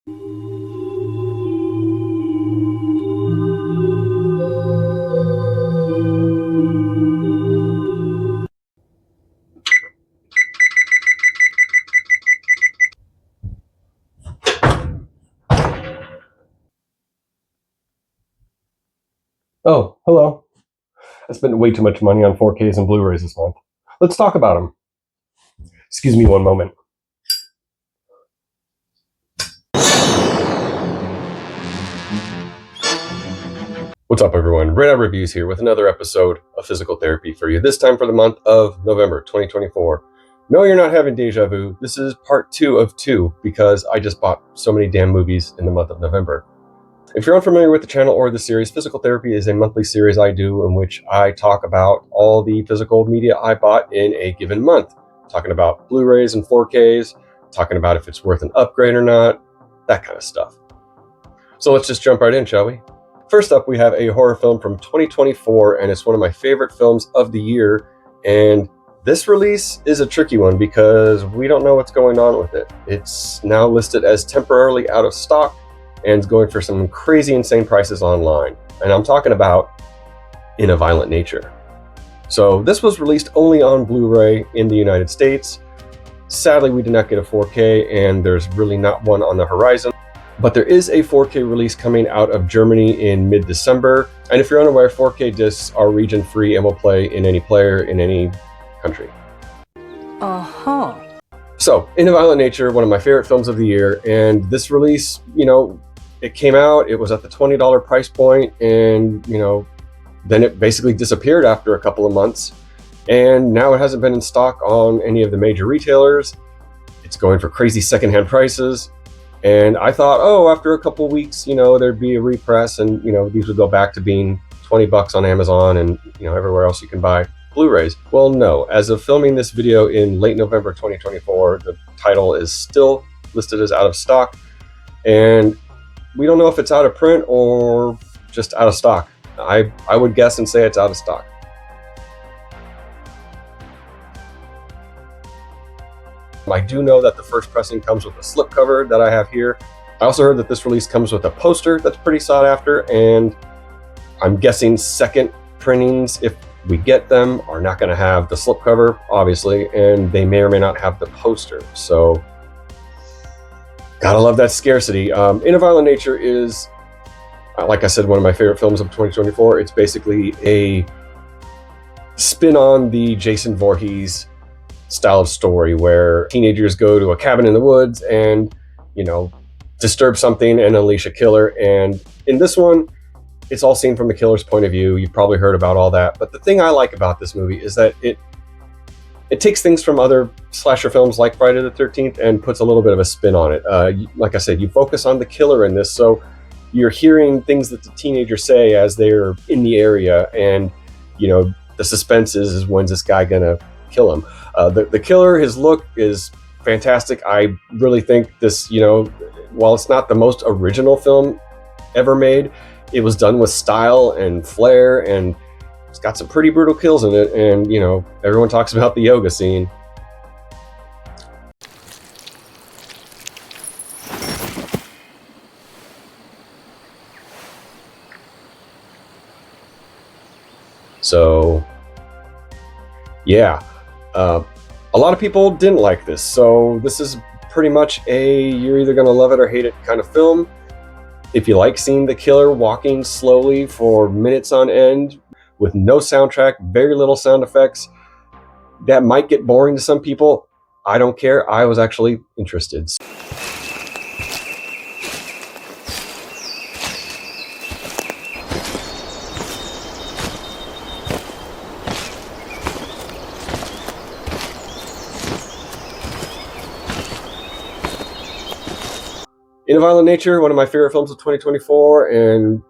Oh, hello. I spent way too much money on 4Ks and Blu-rays this month. Let's talk about them. Excuse me one moment. What's up, everyone? Red Eye Reviews here with another episode of Physical Therapy for you, this time for the month of November 2024. No, you're not having deja vu. This is part 2 of 2 because I just bought so many damn movies in the month of November. If you're unfamiliar with the channel or the series, Physical Therapy is a monthly series I do in which I talk about all the physical media I bought in a given month. Talking about Blu-rays and 4Ks, talking about if it's worth an upgrade or not, that kind of stuff. So let's just jump right in, shall we? First up, we have a horror film from 2024, and it's one of my favorite films of the year. And this release is a tricky one because we don't know what's going on with it. It's now listed as temporarily out of stock and is going for some crazy insane prices online. And I'm talking about In a Violent Nature. So this was released only on Blu-ray in the United States. Sadly, we did not get a 4K, and there's really not one on the horizon. But there is a 4K release coming out of Germany in mid-December. And if you're unaware, 4K discs are region-free and will play in any player in any country. So, In a Violent Nature, one of my favorite films of the year, and this release, it came out, it was at the $20 price point, and, then it basically disappeared after a couple of months, and now it hasn't been in stock on any of the major retailers. It's going for crazy secondhand prices, and I thought, after a couple of weeks, there'd be a repress, and, these would go back to being $20 on Amazon and, everywhere else you can buy Blu-rays. Well, no. As of filming this video in late November 2024, the title is still listed as out of stock, and we don't know if it's out of print or just out of stock. I would guess and say it's out of stock. I do know that the first pressing comes with a slipcover that I have here. I also heard that this release comes with a poster that's pretty sought after, and I'm guessing second printings, if we get them, are not going to have the slipcover, obviously, and they may or may not have the poster. So, gotta love that scarcity. In a Violent Nature is, like I said, one of my favorite films of 2024. It's basically a spin on the Jason Voorhees style of story where teenagers go to a cabin in the woods and, disturb something and unleash a killer. And in this one, it's all seen from the killer's point of view. You've probably heard about all that. But the thing I like about this movie is that it takes things from other slasher films like Friday the 13th and puts a little bit of a spin on it. Like I said, you focus on the killer in this, so you're hearing things that the teenagers say as they're in the area, and the suspense is when's this guy gonna kill him. The killer, his look is fantastic. I really think this, while it's not the most original film ever made, it was done with style and flair, and it's got some pretty brutal kills in it. And everyone talks about the yoga scene. So, yeah, a lot of people didn't like this. So this is pretty much you're either going to love it or hate it kind of film. If you like seeing the killer walking slowly for minutes on end with no soundtrack, very little sound effects, that might get boring to some people. I don't care. I was actually interested. In a Violent Nature, one of my favorite films of 2024, and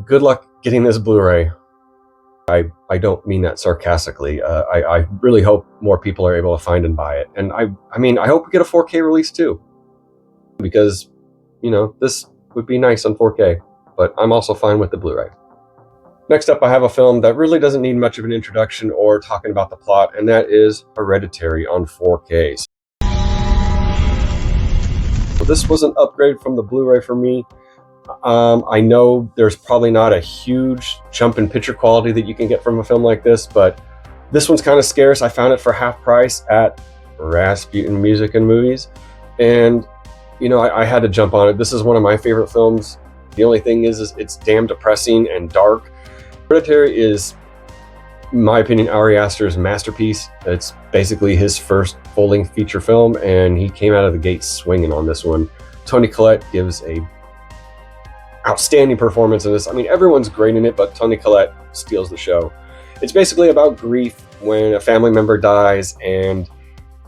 good luck getting this Blu-ray. I don't mean that sarcastically. I really hope more people are able to find and buy it. And I hope we get a 4K release too, because, this would be nice on 4K, but I'm also fine with the Blu-ray. Next up, I have a film that really doesn't need much of an introduction or talking about the plot, and that is Hereditary on 4K. this was an upgrade from the Blu-ray for me. I know there's probably not a huge jump in picture quality that you can get from a film like this, but this one's kind of scarce. I found it for half price at Rasputin Music and Movies, and you know, I had to jump on it. This is one of my favorite films. The only thing is it's damn depressing and dark. Hereditary is, in my opinion, Ari Aster's masterpiece. It's basically his first full-length feature film, and he came out of the gate swinging on this one. Toni Collette gives a outstanding performance in this. I mean, everyone's great in it, but Toni Collette steals the show. It's basically about grief when a family member dies and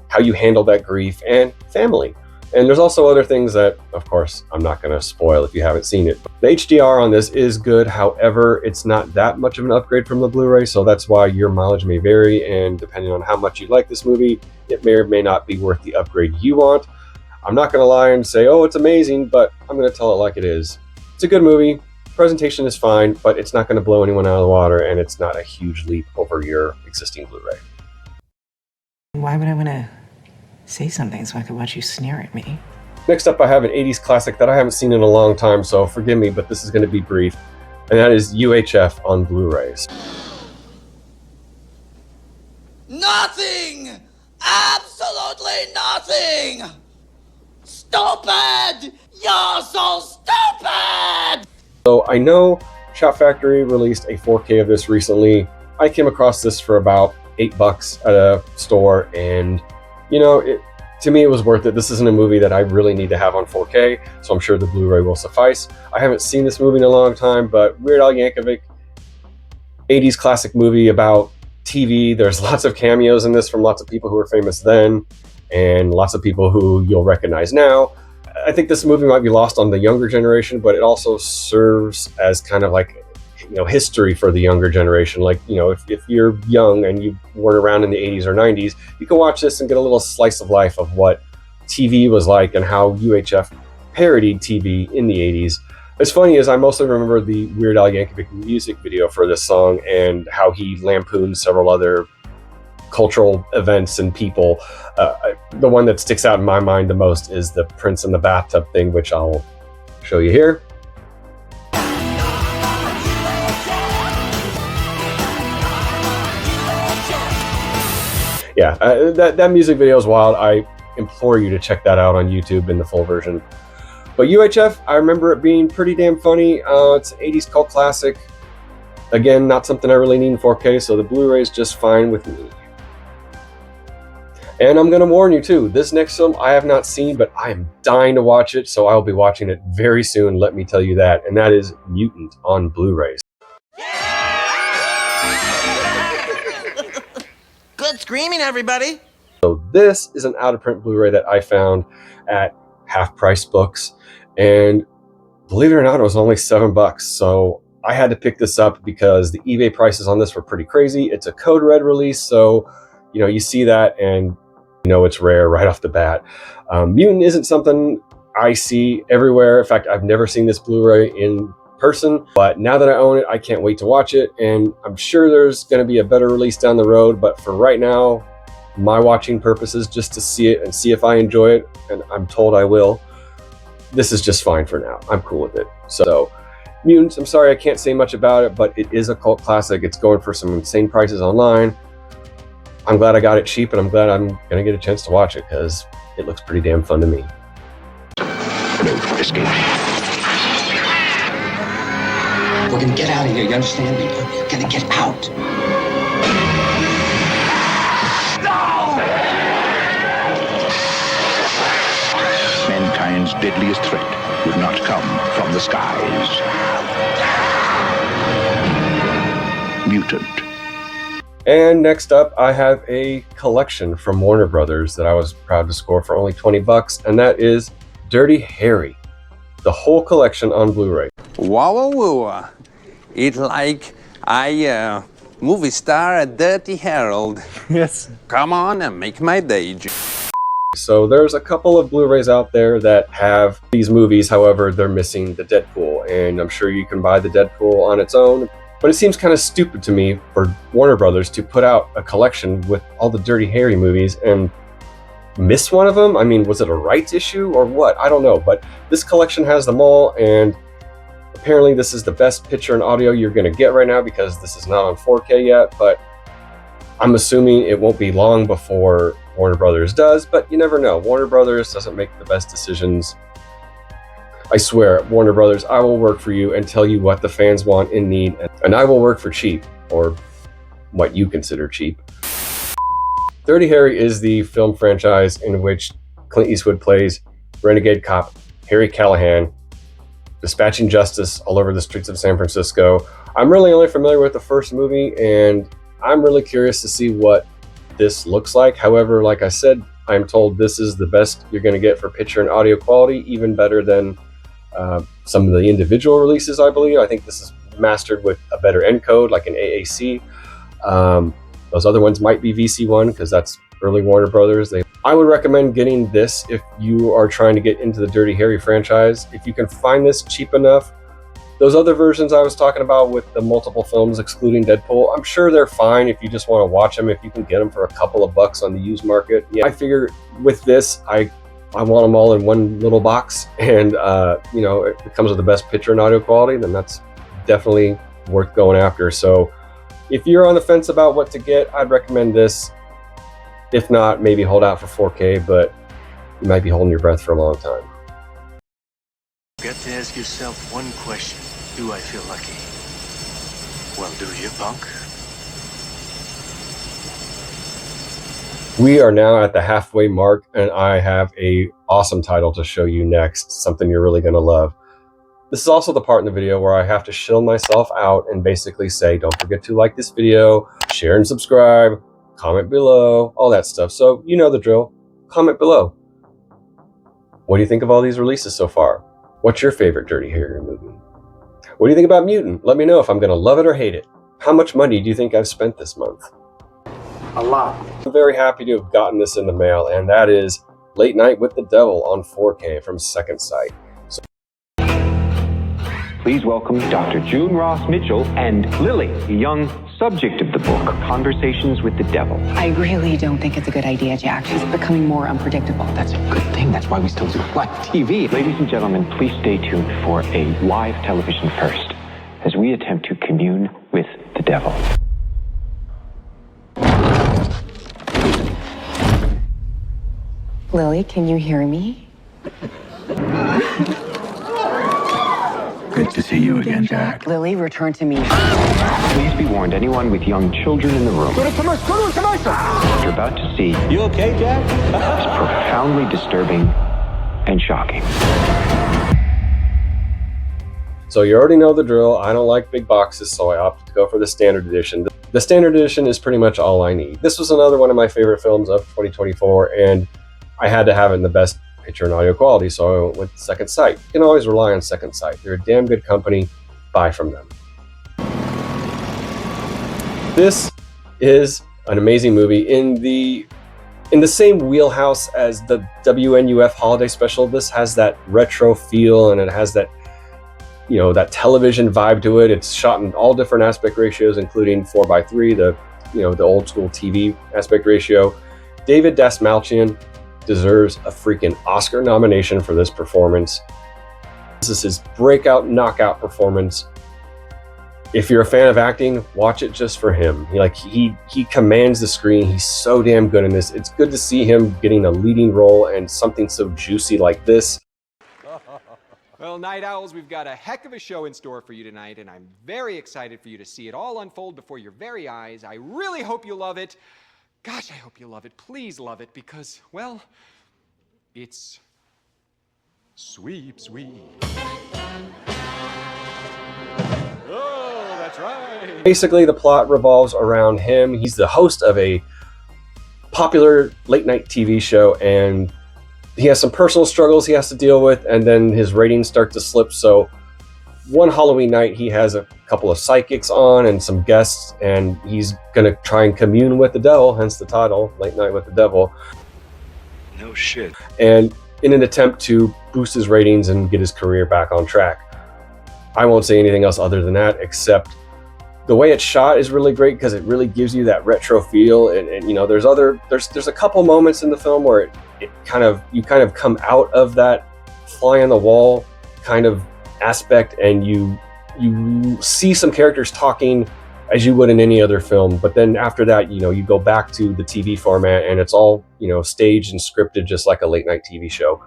how you handle that grief and family. And there's also other things that, of course, I'm not going to spoil if you haven't seen it. The HDR on this is good. However, it's not that much of an upgrade from the Blu-ray, so that's why your mileage may vary. And depending on how much you like this movie, it may or may not be worth the upgrade you want. I'm not going to lie and say, oh, it's amazing, but I'm going to tell it like it is. It's a good movie. Presentation is fine, but it's not going to blow anyone out of the water, and it's not a huge leap over your existing Blu-ray. Why would I want to say something so I could watch you sneer at me? Next up, I have an 80s classic that I haven't seen in a long time, so forgive me, but this is going to be brief, and that is UHF on Blu-rays. Nothing! Absolutely nothing! Stupid! You're so stupid! So I know Shout Factory released a 4K of this recently. I came across this for about $8 at a store, and you know, to me it was worth it. This isn't a movie that I really need to have on 4K, so I'm sure the Blu-ray will suffice. I haven't seen this movie in a long time, but Weird Al Yankovic, 80s classic movie about TV. There's lots of cameos in this from lots of people who were famous then, and lots of people who you'll recognize now. I think this movie might be lost on the younger generation, but it also serves as kind of like, you know, history for the younger generation. Like, you know, if you're young and you weren't around in the 80s or 90s, you can watch this and get a little slice of life of what TV was like and how UHF parodied TV in the 80s. As funny as I mostly remember the Weird Al Yankovic music video for this song and how he lampooned several other cultural events and people. The one that sticks out in my mind the most is the Prince in the bathtub thing, which I'll show you here. Yeah, that music video is wild. I implore you to check that out on YouTube in the full version. But UHF, I remember it being pretty damn funny. It's an 80s cult classic. Again, not something I really need in 4K, so the Blu-ray is just fine with me. And I'm going to warn you too, this next film I have not seen, but I am dying to watch it, so I'll be watching it very soon, let me tell you that. And that is Mutant on Blu-rays. Good screaming, everybody! So this is an out-of-print Blu-ray that I found at half-price books, and believe it or not, it was only $7, so I had to pick this up because the eBay prices on this were pretty crazy. It's a Code Red release, so you know, you see that and you know it's rare right off the bat. Mutant isn't something I see everywhere. In fact, I've never seen this Blu-ray in person, but now that I own it, I can't wait to watch it, and I'm sure there's going to be a better release down the road, but for right now, my watching purpose is just to see it and see if I enjoy it, and I'm told I will. This is just fine for now. I'm cool with it. So Mutant, I'm sorry I can't say much about it, but it is a cult classic. It's going for some insane prices online. I'm glad I got it cheap, and I'm glad I'm going to get a chance to watch it because it looks pretty damn fun to me. No escape. We're gonna get out of here, you understand me? We're gonna get out. Mankind's deadliest threat would not come from the skies. Mutant. And next up, I have a collection from Warner Brothers that I was proud to score for only $20, and that is Dirty Harry, the whole collection on Blu-ray. Wow, wow, wow. It's like I movie star at Dirty Harold. Yes. Come on and make my day. So there's a couple of Blu-rays out there that have these movies, however, they're missing the Deadpool, and I'm sure you can buy the Deadpool on its own. But it seems kind of stupid to me for Warner Brothers to put out a collection with all the Dirty Harry movies and miss one of them? I mean, was it a rights issue or what? I don't know, but this collection has them all, and apparently this is the best picture and audio you're going to get right now because this is not on 4K yet, but I'm assuming it won't be long before Warner Brothers does, but you never know. Warner Brothers doesn't make the best decisions. I swear, Warner Brothers, I will work for you and tell you what the fans want and need, and I will work for cheap, or what you consider cheap. Dirty Harry is the film franchise in which Clint Eastwood plays renegade cop Harry Callahan, dispatching justice all over the streets of San Francisco. I'm really only familiar with the first movie, and I'm really curious to see what this looks like. However, like I said, I'm told this is the best you're going to get for picture and audio quality, even better than some of the individual releases, I believe. I think this is mastered with a better encode, like an AAC. Those other ones might be VC1 because that's early Warner Brothers. I would recommend getting this if you are trying to get into the Dirty Harry franchise. If you can find this cheap enough, those other versions I was talking about with the multiple films excluding Deadpool, I'm sure they're fine if you just want to watch them, if you can get them for a couple of bucks on the used market. Yeah, I figure with this, I want them all in one little box, and you know, it comes with the best picture and audio quality, then that's definitely worth going after. So if you're on the fence about what to get, I'd recommend this. If not, maybe hold out for 4K, but you might be holding your breath for a long time. You got to ask yourself one question. Do I feel lucky? Well, do you, punk? We are now at the halfway mark, and I have a awesome title to show you next, something you're really going to love. This is also the part in the video where I have to shill myself out and basically say, don't forget to like this video, share and subscribe, comment below, all that stuff. So you know the drill. Comment below. What do you think of all these releases so far? What's your favorite Dirty Harry movie? What do you think about Mutant? Let me know if I'm going to love it or hate it. How much money do you think I've spent this month? A lot. I'm very happy to have gotten this in the mail, and that is Late Night with the Devil on 4K from Second Sight. Please welcome Dr. June Ross Mitchell and Lily, the young subject of the book, Conversations with the Devil. I really don't think it's a good idea, Jack. She's becoming more unpredictable. That's a good thing. That's why we still do live TV. Ladies and gentlemen, please stay tuned for a live television first as we attempt to commune with the devil. Lily, can you hear me? Good to see you again, Jack. Lily, return to me. Please be warned, anyone with young children in the room. What you're about to see You okay, Jack? is profoundly disturbing and shocking. So you already know the drill. I don't like big boxes, so I opted to go for the standard edition. The standard edition is pretty much all I need. This was another one of my favorite films of 2024, and I had to have it in the best picture and audio quality, so I went with Second Sight. You can always rely on Second Sight. They're a damn good company. Buy from them. This is an amazing movie in the same wheelhouse as the WNUF holiday special. This has that retro feel, and it has that, you know, that television vibe to it. It's shot in all different aspect ratios, including 4:3, the old school TV aspect ratio. David Dastmalchian deserves a freaking Oscar nomination for this performance. This is his breakout, knockout performance. If you're a fan of acting, watch it just for him. He commands the screen. He's so damn good in this. It's good to see him getting a leading role and something so juicy like this. Well, Night Owls, we've got a heck of a show in store for you tonight, and I'm very excited for you to see it all unfold before your very eyes. I really hope you love it. Gosh, I hope you love it. Please love it, because, well, it's sweep. Oh, that's right. Basically, the plot revolves around him. He's the host of a popular late night TV show, and he has some personal struggles he has to deal with, and then his ratings start to slip. So one Halloween night, he has a couple of psychics on and some guests, and he's going to try and commune with the devil, hence the title, Late Night with the Devil. No shit. And in an attempt to boost his ratings and get his career back on track. I won't say anything else other than that, except the way it's shot is really great because it really gives you that retro feel. And you know, there's a couple moments in the film where you kind of come out of that fly on the wall kind of aspect, and you see some characters talking as you would in any other film. But then after that, you go back to the TV format, and it's all, staged and scripted just like a late night TV show.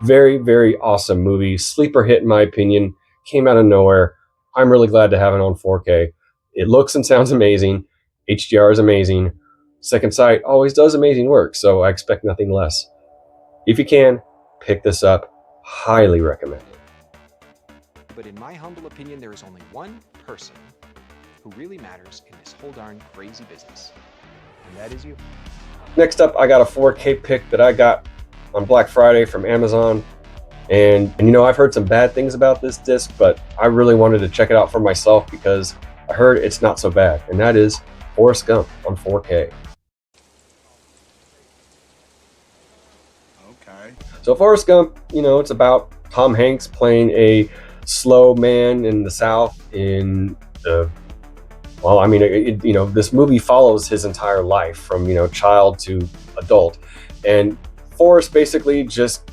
Very, very awesome movie. Sleeper hit, in my opinion. Came out of nowhere. I'm really glad to have it on 4K. It looks and sounds amazing. HDR is amazing. Second Sight always does amazing work, so I expect nothing less. If you can, pick this up. Highly recommend it. But in my humble opinion, there is only one person who really matters in this whole darn crazy business, and that is you. Next up, I got a 4K pick that I got on Black Friday from Amazon. And I've heard some bad things about this disc, but I really wanted to check it out for myself because I heard it's not so bad. And that is Forrest Gump on 4K. Okay. So Forrest Gump, it's about Tom Hanks playing a slow man in the South in the, this movie follows his entire life from, child to adult. And Forrest basically just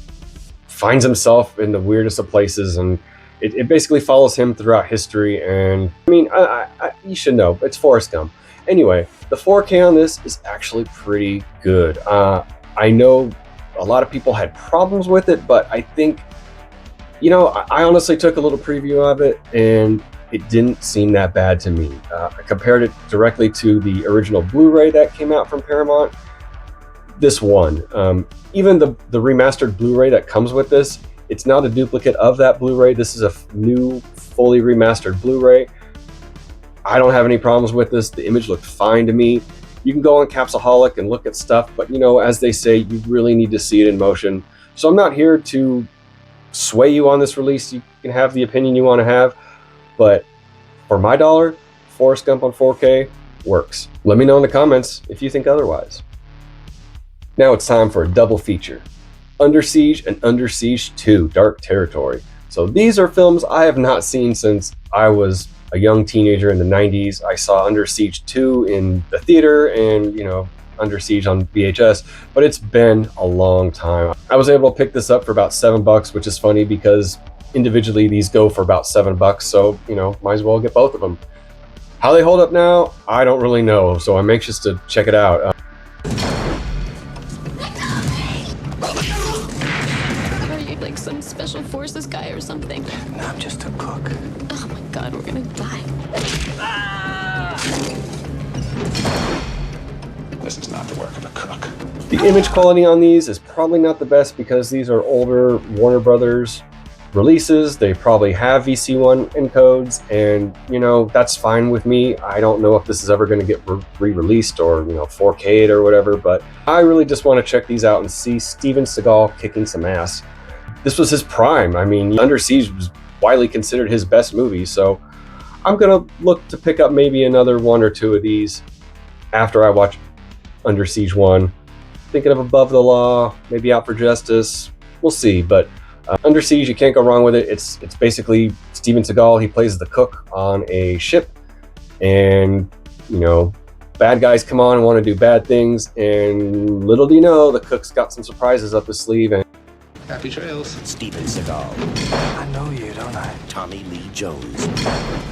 finds himself in the weirdest of places, and it basically follows him throughout history. And you should know, it's Forrest Gump. Anyway, the 4K on this is actually pretty good. I know a lot of people had problems with it, but I think, I honestly took a little preview of it, and it didn't seem that bad to me. I compared it directly to the original Blu-ray that came out from Paramount. This one, even the remastered Blu-ray that comes with this, it's not a duplicate of that Blu-ray. This is a new, fully remastered Blu-ray. I don't have any problems with this. The image looked fine to me. You can go on Capsaholic and look at stuff, but as they say, you really need to see it in motion. So I'm not here to sway you on this release. You can have the opinion you want to have, but for my dollar, Forrest Gump on 4K works. Let me know in the comments if you think otherwise. Now it's time for a double feature. Under Siege and Under Siege 2, Dark Territory. So these are films I have not seen since I was a young teenager in the 90s. I saw Under Siege 2 in the theater and, Under Siege on VHS, but it's been a long time. I was able to pick this up for about $7, which is funny because individually these go for about $7, so, might as well get both of them. How they hold up now, I don't really know, so I'm anxious to check it out. Like some special forces guy or something. No, I'm just a cook. Oh my god, we're gonna die. This is not the work of a cook. The image quality on these is probably not the best because these are older Warner Brothers releases. They probably have VC1 encodes, and that's fine with me. I don't know if this is ever going to get re-released or 4K'd or whatever, but I really just want to check these out and see Steven Seagal kicking some ass. This was his prime. Under Siege was widely considered his best movie, so I'm gonna look to pick up maybe another one or two of these after I watch Under Siege 1. Thinking of Above the Law, maybe Out for Justice. We'll see, but Under Siege, you can't go wrong with it. It's basically Steven Seagal. He plays the cook on a ship, and bad guys come on and want to do bad things, and little do you know, the cook's got some surprises up his sleeve. And Happy trails. Steven Seagal. I know you, don't I? Tommy Lee Jones.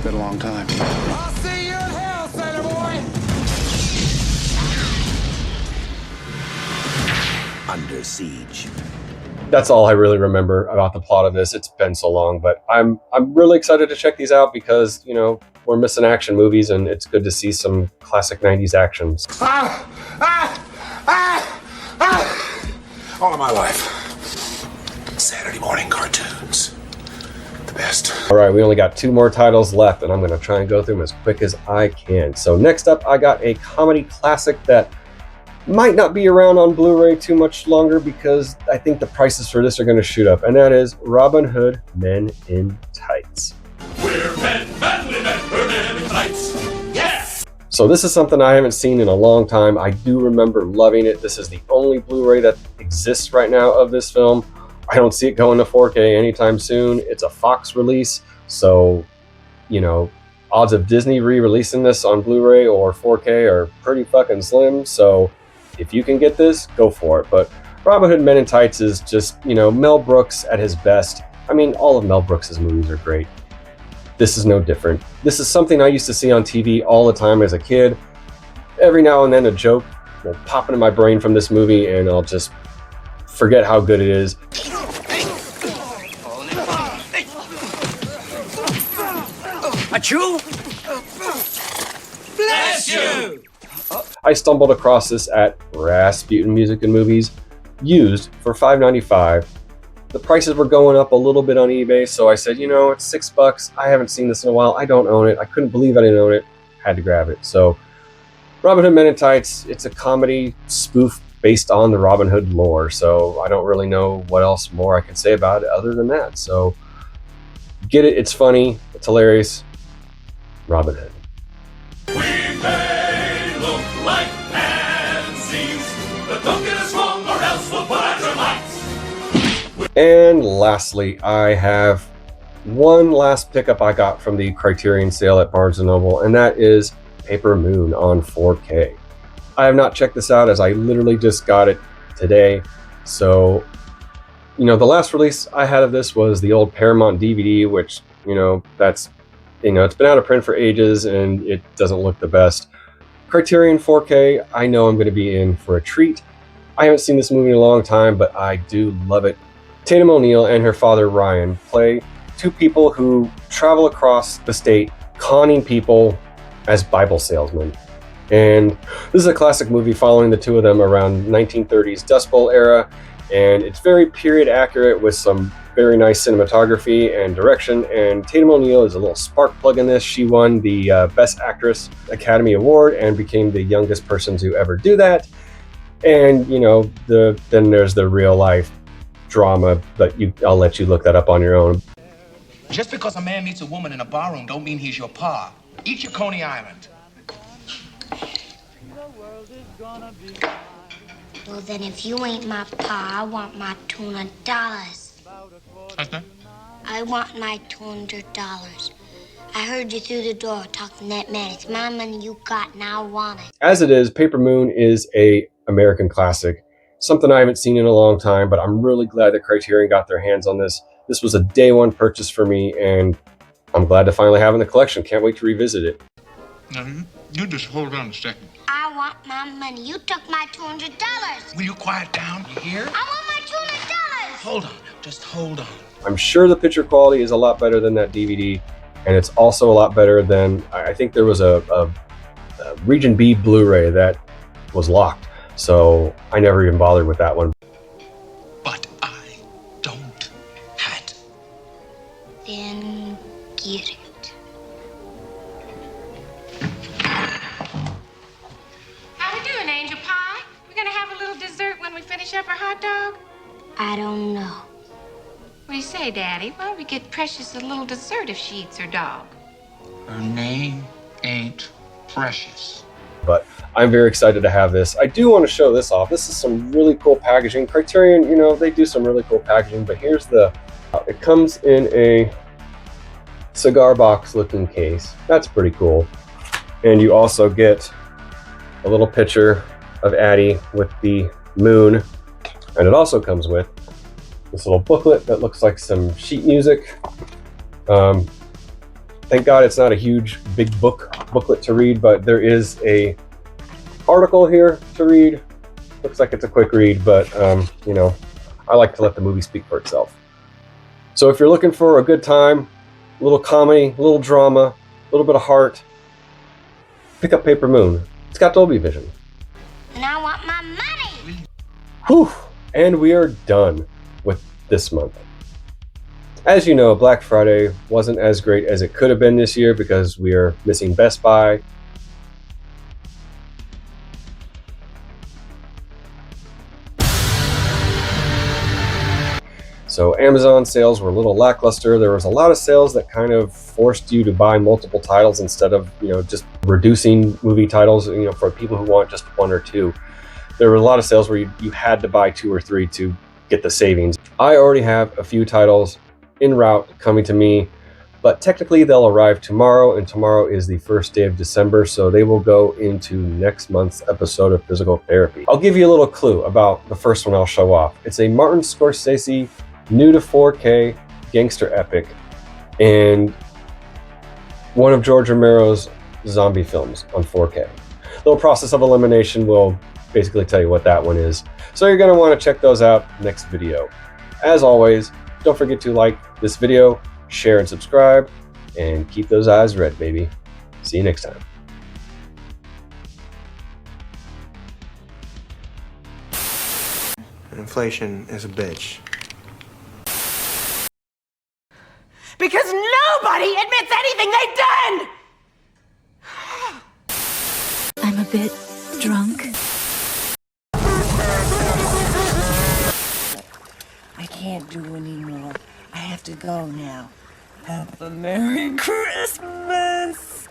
Been a long time. I'll see you in hell, sailor boy! Under Siege. that's all I really remember about the plot of this. It's been so long, but I'm really excited to check these out because, you know, we're missing action movies and it's good to see some classic 90s actions. All of my life. Saturday morning cartoons. The best. All right, we only got 2 more titles left and I'm going to try and go through them as quick as I can. So next up, I got a comedy classic that might not be around on Blu-ray too much longer because I think the prices for this are going to shoot up, and that is Robin Hood Men in Tights. We're men, manly men, we're men in tights. Yes! So this is something I haven't seen in a long time. I do remember loving it. This is the only Blu-ray that exists right now of this film. I don't see it going to 4K anytime soon. It's a Fox release, so, you know, odds of Disney re-releasing this on Blu-ray or 4K are pretty fucking slim. So if you can get this, go for it. But Robin Hood Men in Tights is just, you know, Mel Brooks at his best. I mean, all of Mel Brooks' movies are great. This is no different. This is something I used to see on TV all the time as a kid. Every now and then a joke will pop into my brain from this movie and I'll just forget how good it is. Achoo! Bless you! I stumbled across this at Rasputin Music and Movies, used for $5.95. The prices were going up a little bit on eBay, so I said, you know, it's $6. I haven't seen this in a while. I don't own it. I couldn't believe I didn't own it. Had to grab it. So Robin Hood Men in Tights, it's a comedy spoof based on the Robin Hood lore, so I don't really know what else more I can say about it other than that. So get it. It's funny. It's hilarious. Robin Hood. We may look like pansies, but don't get us wrong or else we'll put out your lights. And lastly, I have one last pickup I got from the Criterion sale at Barnes & Noble, and that is Paper Moon on 4K. I have not checked this out as I literally just got it today. So, you know, the last release I had of this was the old Paramount DVD, which, you know, that's, you know, it's been out of print for ages and it doesn't look the best. Criterion 4K, I know I'm going to be in for a treat. I haven't seen this movie in a long time, but I do love it. Tatum O'Neal and her father Ryan play two people who travel across the state conning people as Bible salesmen. And this is a classic movie following the two of them around 1930s Dust Bowl era, and it's very period accurate with some very nice cinematography and direction, and Tatum O'Neal is a little spark plug in this. She won the Best Actress Academy Award and became the youngest person to ever do that. And, you know, then there's the real life drama, but I'll let you look that up on your own. Just because a man meets a woman in a barroom don't mean he's your pa. Eat your Coney Island. Well, then if you ain't my pa, I want my $200. What's that? I want my $200. I heard you through the door talking that man. It's my money you got, and I want it. As it is, Paper Moon is a American classic. Something I haven't seen in a long time, but I'm really glad that Criterion got their hands on this. This was a day one purchase for me, and I'm glad to finally have it in the collection. Can't wait to revisit it. Now, you just hold on a second. I want my money. You took my $200. Will you quiet down? You hear? I want my $200. Hold on. Just hold on. I'm sure the picture quality is a lot better than that DVD, and it's also a lot better than, I think there was a Region B Blu-ray that was locked, so I never even bothered with that one. But I don't have it. Then get it. How we doing, Angel Pie? We're gonna have a little dessert when we finish up our hot dog? I don't know. What do you say, Daddy? Why don't we get Precious a little dessert if she eats her dog? Her name ain't Precious. But I'm very excited to have this. I do want to show this off. This is some really cool packaging. Criterion, you know, they do some really cool packaging, but here's the, it comes in a cigar box looking case. That's pretty cool. And you also get a little picture of Addie with the moon. And it also comes with this little booklet that looks like some sheet music. Thank God it's not a huge, big booklet to read, but there is a article here to read. Looks like it's a quick read, but you know, I like to let the movie speak for itself. So if you're looking for a good time, a little comedy, a little drama, a little bit of heart, pick up Paper Moon. It's got Dolby Vision. And I want my money. Whew! And we are done with this month. As you know, Black Friday wasn't as great as it could have been this year because we are missing Best Buy. So Amazon sales were a little lackluster. There was a lot of sales that kind of forced you to buy multiple titles instead of, you know, just reducing movie titles, you know, for people who want just one or two. There were a lot of sales where you had to buy 2 or 3 to get the savings. I already have a few titles en route coming to me. But technically they'll arrive tomorrow, and tomorrow is the first day of December, so they will go into next month's episode of Physical Therapy. I'll give you a little clue about the first one I'll show off. It's a Martin Scorsese new to 4K gangster epic, and one of George Romero's zombie films on 4K. Little process of elimination will basically tell you what that one is. So you're going to want to check those out next video. As always, don't forget to like this video, share and subscribe, and keep those eyes red, baby. See you next time. Inflation is a bitch. Because nobody admits anything they've done! I'm a bit drunk. I can't do anymore. I have to go now. Have a Merry Christmas!